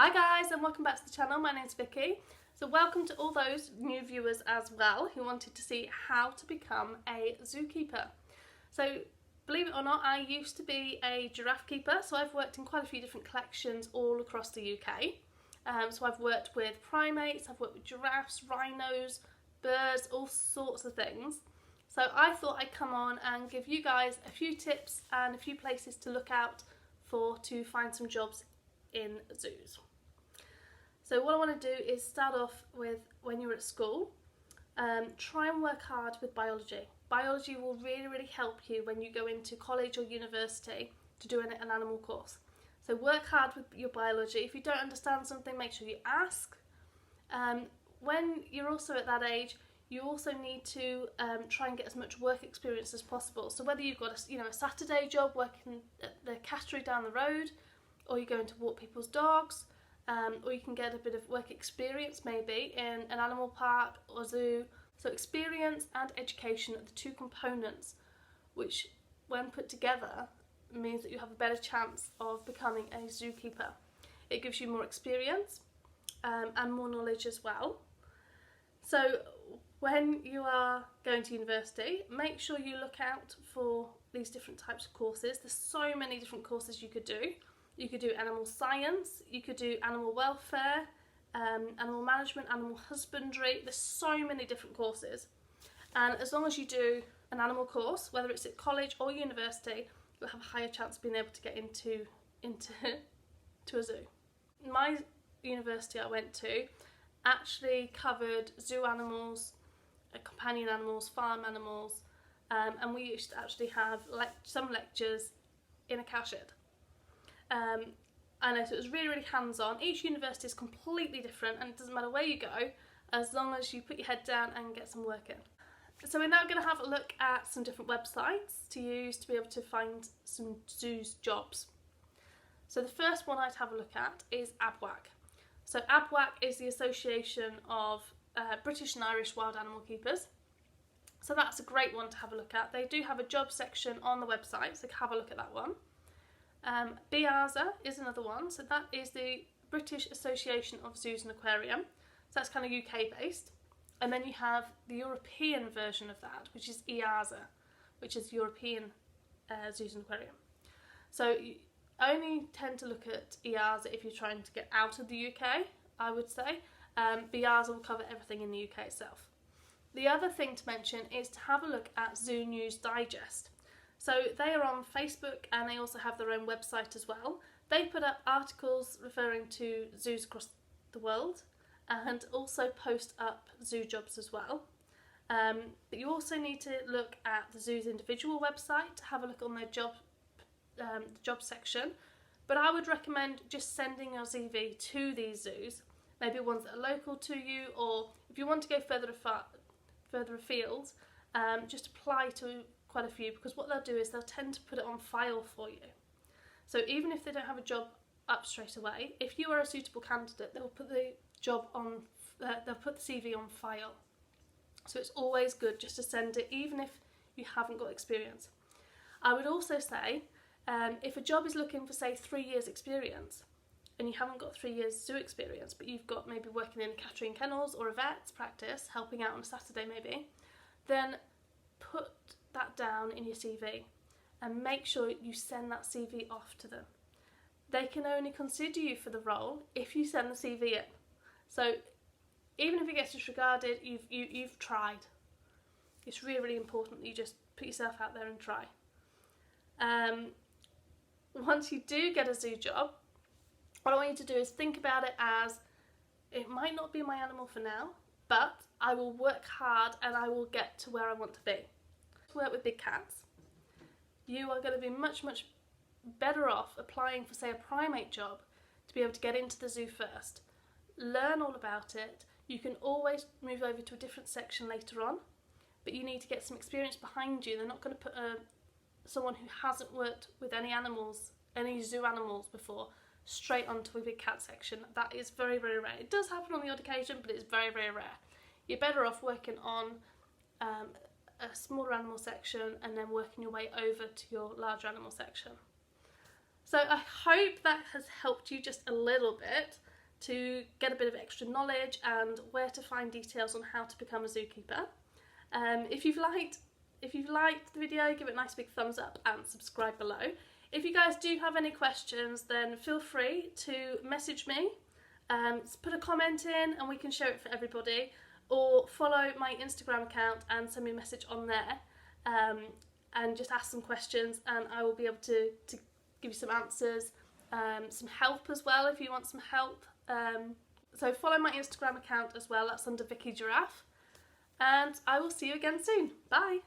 Hi guys, and welcome back to the channel. My name's Vicky. So welcome to all those new viewers as well who wanted to see how to become a zookeeper. So believe it or not, I used to be a giraffe keeper, so I've worked in quite a few different collections all across the UK. So I've worked with primates, I've worked with giraffes, rhinos, birds, all sorts of things. So I thought I'd come on and give you guys a few tips and a few places to look out for to find some jobs in zoos. So what I want to do is start off with when you're at school, try and work hard with biology. Biology will really help you when you go into college or university to do an animal course. So work hard with your biology. If you don't understand something, make sure you ask. When you're also at that age, you also need to try and get as much work experience as possible. So whether you've got a Saturday job working at the cattery down the road, or you're going to walk people's dogs, or you can get a bit of work experience maybe in an animal park or zoo. So experience and education are the two components which, when put together, means that you have a better chance of becoming a zookeeper. It gives you more experience and more knowledge as well. So when you are going to university, make sure you look out for these different types of courses. There's so many different courses you could do. You could do animal science, you could do animal welfare, animal management, animal husbandry. There's so many different courses. And as long as you do an animal course, whether it's at college or university, you'll have a higher chance of being able to get into a zoo. My university I went to actually covered zoo animals, companion animals, farm animals, and we used to actually have some lectures in a cowshed. I know, so it was really hands-on. Each university is completely different, and it doesn't matter where you go as long as you put your head down and get some work in. So we're now going to have a look at some different websites to use to be able to find some zoos jobs. So the first one I'd have a look at is ABWAC. So ABWAC is the Association of British and Irish Wild Animal Keepers. So that's a great one to have a look at. They do have a job section on the website, so have a look at that one. BIAZA is another one, so that is the British Association of Zoos and Aquarium, so that's kind of UK based. And then you have the European version of that, which is EAZA, which is European Zoos and Aquarium. So you only tend to look at EAZA if you're trying to get out of the UK, I would say. BIAZA will cover everything in the UK itself. The other thing to mention is to have a look at Zoo News Digest. So they are on Facebook and they also have their own website as well. They put up articles referring to zoos across the world and also post up zoo jobs as well. But you also need to look at the zoo's individual website to have a look on their job section. But I would recommend just sending your CV to these zoos, maybe ones that are local to you, or if you want to go further afield, just apply to quite a few, because what they'll do is they'll tend to put it on file for you. So even if they don't have a job up straight away, if you are a suitable candidate, they'll put the job on, they'll put the CV on file. So it's always good just to send it, even if you haven't got experience. I would also say, if a job is looking for, say, 3 years experience, and you haven't got 3 years zoo experience, but you've got maybe working in cattery and kennels or a vet's practice, helping out on a Saturday maybe, then put that down in your CV and make sure you send that CV off to them. They can only consider you for the role if you send the CV in. So even if it gets disregarded, you've tried. It's really important that you just put yourself out there and try. Once you do get a zoo job, what I want you to do is think about it as, it might not be my animal for now, but I will work hard and I will get to where I want to be. Work with big cats, you are going to be much better off applying for, say, a primate job to be able to get into the zoo first. Learn all about it. You can always move over to a different section later on, but you need to get some experience behind you. They're not going to put someone who hasn't worked with any animals, any zoo animals before, straight onto a big cat section. That is very rare. It does happen on the odd occasion, but it's very rare. You're better off working on a smaller animal section and then working your way over to your larger animal section. So I hope that has helped you just a little bit. to get a bit of extra knowledge and where to find details on how to become a zookeeper. If you've liked the video, give it a nice big thumbs up and subscribe below. If you guys do have any questions, then feel free to message me, put a comment in and we can share it for everybody, or follow my Instagram account and send me a message on there, and just ask some questions and I will be able to give you some answers, some help as well if you want some help. So follow my Instagram account as well, that's under Vicky Giraffe, and I will see you again soon. Bye!